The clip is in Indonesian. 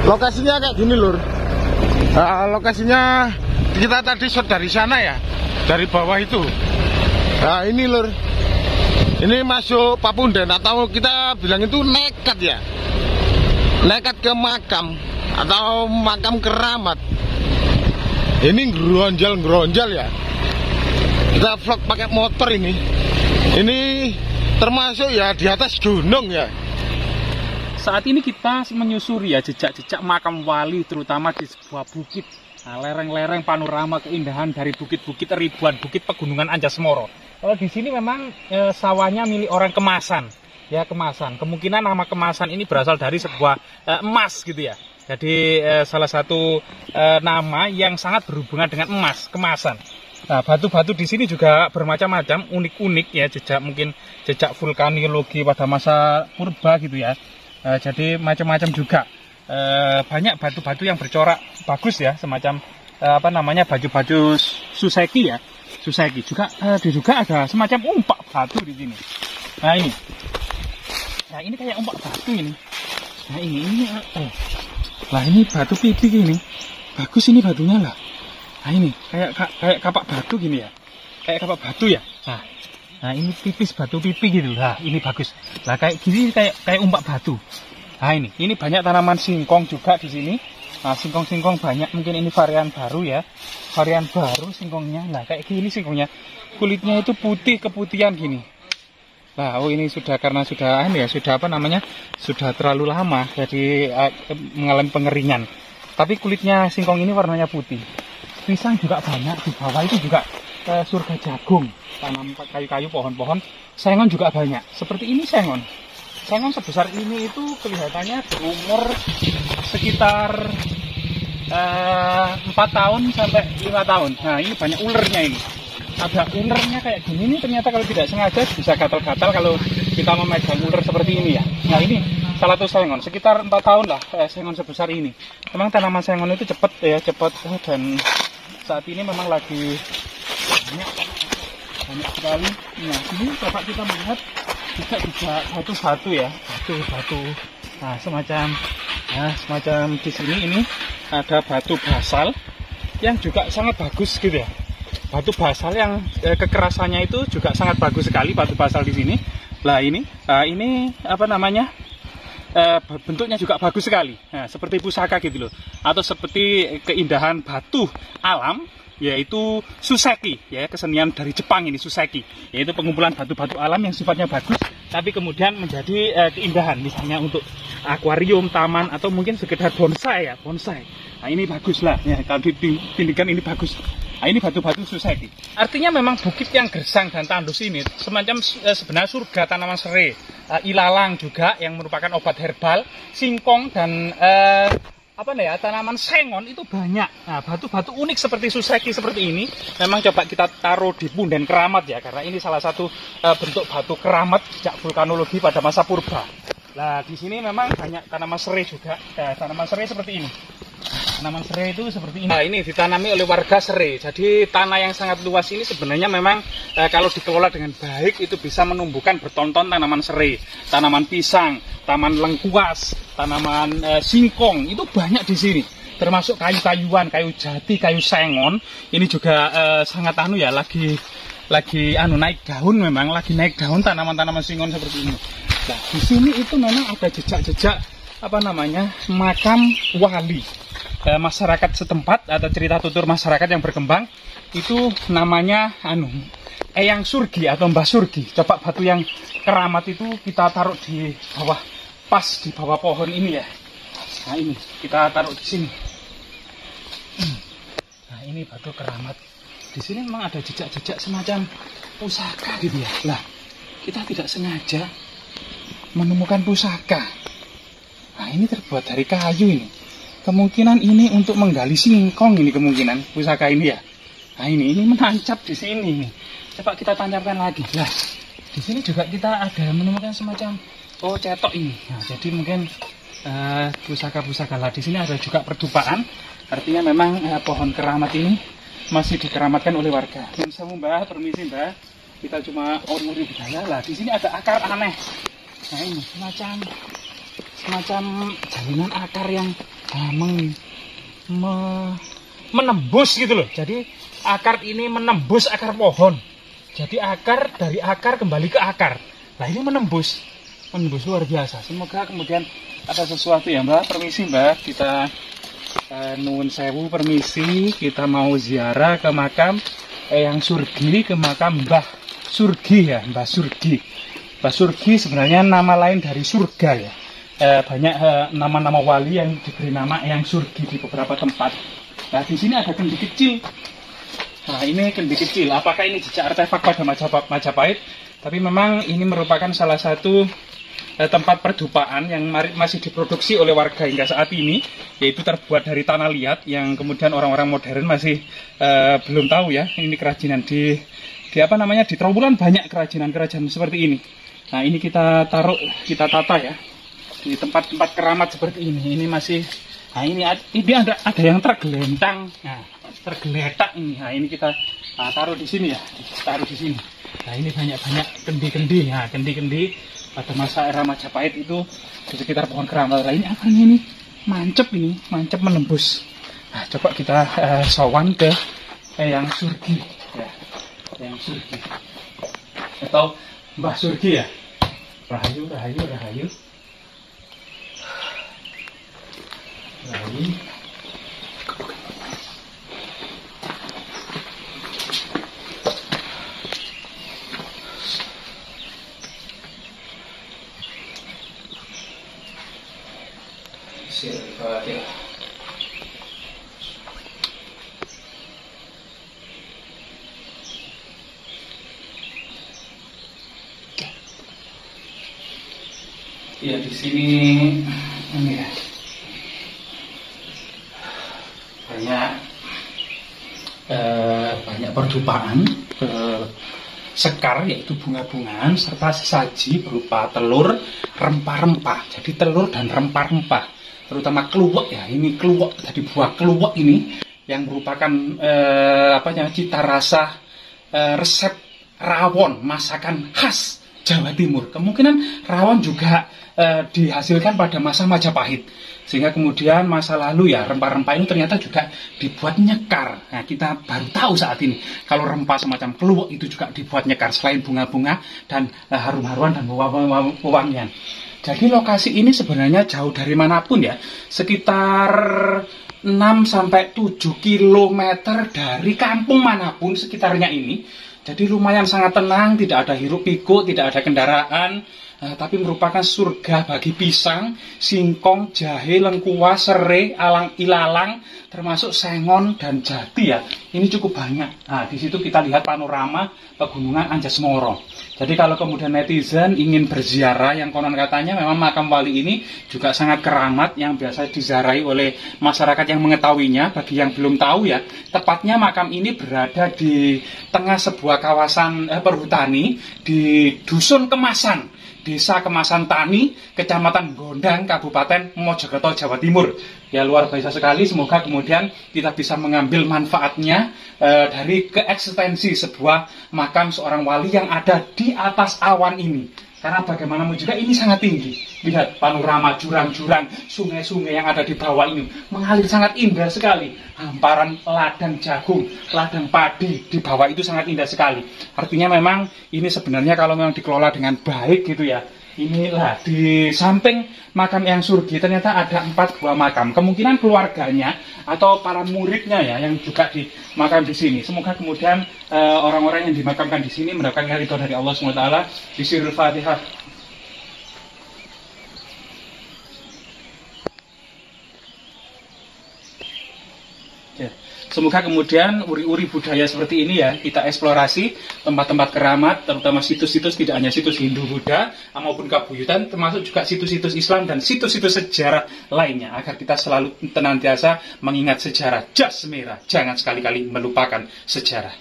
Lokasinya kayak gini lur. Lokasinya kita tadi shot dari sana ya, dari bawah itu. Nah ini lur, ini masuk Papundan atau kita bilang itu nekat ya, nekat ke makam atau makam keramat. Ini geronjal ya. Kita vlog pakai motor ini. Ini termasuk ya di atas gunung ya. Saat ini kita menyusuri ya jejak-jejak makam wali, terutama di sebuah bukit. Nah, lereng-lereng panorama keindahan dari bukit-bukit ribuan bukit pegunungan Anjasmara. Kalau di sini memang sawahnya milik orang Kemasan, ya Kemasan. Kemungkinan nama Kemasan ini berasal dari sebuah emas gitu ya. Jadi salah satu nama yang sangat berhubungan dengan emas, Kemasan. Nah, batu-batu di sini juga bermacam-macam, unik-unik ya, mungkin jejak vulkanologi pada masa purba gitu ya. Jadi macam-macam juga. Banyak batu-batu yang bercorak bagus ya, semacam baju-baju suseki ya. Suseki juga diduga ada semacam umpak batu di sini. Nah ini. Nah ini kayak umpak batu ini. Nah ini lah ini batu pipi ini. Bagus ini batunya lah. Nah ini kayak kapak batu gini ya. Kayak kapak batu ya. Nah ini tipis batu pipi gitu. Nah ini bagus. Lah kayak gini kayak umpak batu. Nah ini banyak tanaman singkong juga di sini. Nah singkong banyak, mungkin ini varian baru ya. Varian baru singkongnya. Nah kayak gini singkongnya. Kulitnya itu putih keputihan gini. Nah ini sudah karena sudah sudah terlalu lama jadi mengalami pengeringan. Tapi kulitnya singkong ini warnanya putih. Pisang juga banyak, di bawah itu juga surga jagung, tanam kayu-kayu, pohon-pohon. Sengon juga banyak. Seperti ini sengon. Sengon sebesar ini itu kelihatannya berumur sekitar 4 tahun sampai 5 tahun. Nah ini banyak ulernya ini. Ada ulernya kayak gini nih, ternyata kalau tidak sengaja bisa gatal-gatal kalau kita memegang uler seperti ini ya. Nah ini salah satu sengon, sekitar 4 tahun lah sengon sebesar ini. Memang tanaman sengon itu cepat dan saat ini memang lagi banyak sekali. Nah ini coba kita melihat juga batu-batu ya, batu. Nah semacam di sini ini ada batu basal yang juga sangat bagus gitu ya. Batu basal yang kekerasannya itu juga sangat bagus sekali, batu basal di sini. Lah ini bentuknya juga bagus sekali. Nah, seperti pusaka gitu loh. Atau seperti keindahan batu alam, yaitu suseki, ya, kesenian dari Jepang ini suseki, yaitu pengumpulan batu-batu alam yang sifatnya bagus, tapi kemudian menjadi keindahan, misalnya untuk akuarium, taman, atau mungkin sekedar bonsai ya, bonsai. Nah ini bagus lah, ya, kalau ditinggikan ini bagus. Nah, ini batu-batu suseki. Artinya memang bukit yang gersang dan tandus ini semacam sebenarnya surga tanaman serai. Ilalang juga yang merupakan obat herbal, singkong dan tanaman sengon itu banyak. Nah, batu-batu unik seperti suseki seperti ini memang coba kita taruh di punden keramat ya, karena ini salah satu bentuk batu keramat sejak vulkanologi pada masa purba. Nah, di sini memang banyak tanaman serai juga. Tanaman serai seperti ini. Tanaman serai itu seperti ini. Nah, ini ditanami oleh warga serai. Jadi tanah yang sangat luas ini sebenarnya memang kalau dikelola dengan baik itu bisa menumbuhkan bertonton tanaman serai, tanaman pisang, tanaman lengkuas, tanaman singkong itu banyak di sini. Termasuk kayu-kayuan, kayu jati, kayu sengon. Ini juga sangat lagi naik daun, memang lagi naik daun tanaman-tanaman singkong seperti ini. Nah, di sini itu memang ada jejak-jejak makam wali. Masyarakat setempat atau cerita tutur masyarakat yang berkembang itu namanya Eyang Surgi atau Mbah Surgi. Coba batu yang keramat itu kita taruh di bawah, pas di bawah pohon ini ya. Nah ini kita taruh di sini. Nah ini batu keramat. Di sini memang ada jejak-jejak semacam pusaka gitu ya. Lah kita tidak sengaja menemukan pusaka. Nah ini terbuat dari kayu ini. Kemungkinan ini untuk menggali singkong ini kemungkinan pusaka ini ya. Nah ini menancap di sini. Coba kita tancapkan lagi. Nah di sini juga kita ada menemukan semacam cetok ini. Nah jadi mungkin pusaka-pusaka lah. Di sini ada juga perdupaan. Artinya memang pohon keramat ini masih dikeramatkan oleh warga. Saya Mbah, permisi Mbah. Kita cuma uri budaya lah. Di sini ada akar aneh. Nah ini semacam jalinan akar yang menembus gitu loh. Jadi akar ini menembus akar pohon. Jadi akar dari akar kembali ke akar. Nah ini menembus luar biasa. Semoga kemudian ada sesuatu ya Mbak. Permisi Mbak, kita nuwun sewu permisi. Kita mau ziarah ke makam Eyang Surgi, ke makam Mbah Surgi ya, Mbah Surgi. Mbah Surgi sebenarnya nama lain dari surga ya. Banyak nama-nama wali yang diberi nama Eyang Surgi di beberapa tempat. Nah di sini ada kendi kecil. Nah ini kendi kecil. Apakah ini jejak artefak pada Majapahit? Tapi memang ini merupakan salah satu tempat perdupaan yang masih diproduksi oleh warga hingga saat ini, yaitu terbuat dari tanah liat yang kemudian orang-orang modern masih belum tahu ya. Ini kerajinan di apa namanya, di Trawulan banyak kerajinan seperti ini. Nah ini kita taruh, kita tata ya di tempat-tempat keramat seperti ini. Ini masih, nah ini ada yang tergelentang, nah tergeletak ini. Nah ini kita taruh di sini ya, taruh di sini. Nah ini banyak kendi-kendi, nah kendi-kendi pada masa era Majapahit itu di sekitar pohon keramat. Nah ini akarnya ini mancep menembus. Nah coba kita sowan ke Eyang Surgi ya, Eyang Surgi atau Mbah Surgi ya. Rahayu. Ya di sini ini ya banyak perdupaan sekar, yaitu bunga-bungaan serta sesaji berupa telur, rempah-rempah. Jadi telur dan rempah-rempah, terutama kluwek ya. Ini kluwek, jadi buah kluwek ini yang merupakan cita rasa resep rawon, masakan khas Jawa Timur. Kemungkinan rawon juga dihasilkan pada masa Majapahit, sehingga kemudian masa lalu ya rempah-rempah ini ternyata juga dibuat nyekar. Nah kita baru tahu saat ini kalau rempah semacam kluwek itu juga dibuat nyekar selain bunga-bunga dan harum-haruan dan wewangian. Jadi lokasi ini sebenarnya jauh dari manapun ya, sekitar 6 sampai 7 kilometer dari kampung manapun sekitarnya ini. Jadi lumayan sangat tenang, tidak ada hiruk pikuk, tidak ada kendaraan, tapi merupakan surga bagi pisang, singkong, jahe, lengkuas, serai, alang-ilalang, termasuk sengon dan jati ya. Ini cukup banyak. Nah, di situ kita lihat panorama pegunungan Anjasmara. Jadi kalau kemudian netizen ingin berziarah, yang konon katanya memang makam wali ini juga sangat keramat yang biasa diziarahi oleh masyarakat yang mengetahuinya. Bagi yang belum tahu ya, tepatnya makam ini berada di tengah sebuah kawasan perhutani di Dusun Kemasan, Desa Kemasan Tani, Kecamatan Gondang, Kabupaten Mojokerto, Jawa Timur. Ya luar biasa sekali, semoga kemudian kita bisa mengambil manfaatnya dari keeksistensi sebuah makam seorang wali yang ada di atas awan ini. Karena bagaimanapun juga ini sangat tinggi. Lihat panorama jurang-jurang, sungai-sungai yang ada di bawah ini mengalir sangat indah sekali. Hamparan ladang jagung, ladang padi di bawah itu sangat indah sekali. Artinya memang ini sebenarnya kalau memang dikelola dengan baik gitu ya. Inilah di samping makam Eyang Surgi ternyata ada 4 buah makam. Kemungkinan keluarganya atau para muridnya ya yang juga dimakam di sini. Semoga kemudian orang-orang yang dimakamkan di sini mendapatkan ridho dari Allah SWT. Bismillahirrahmanirrahim. Fatihah. Semoga kemudian uri-uri budaya seperti ini ya kita eksplorasi tempat-tempat keramat, terutama situs-situs, tidak hanya situs Hindu-Buddha maupun kabuyutan, termasuk juga situs-situs Islam dan situs-situs sejarah lainnya, agar kita selalu senantiasa mengingat sejarah jas merah, jangan sekali-kali melupakan sejarah.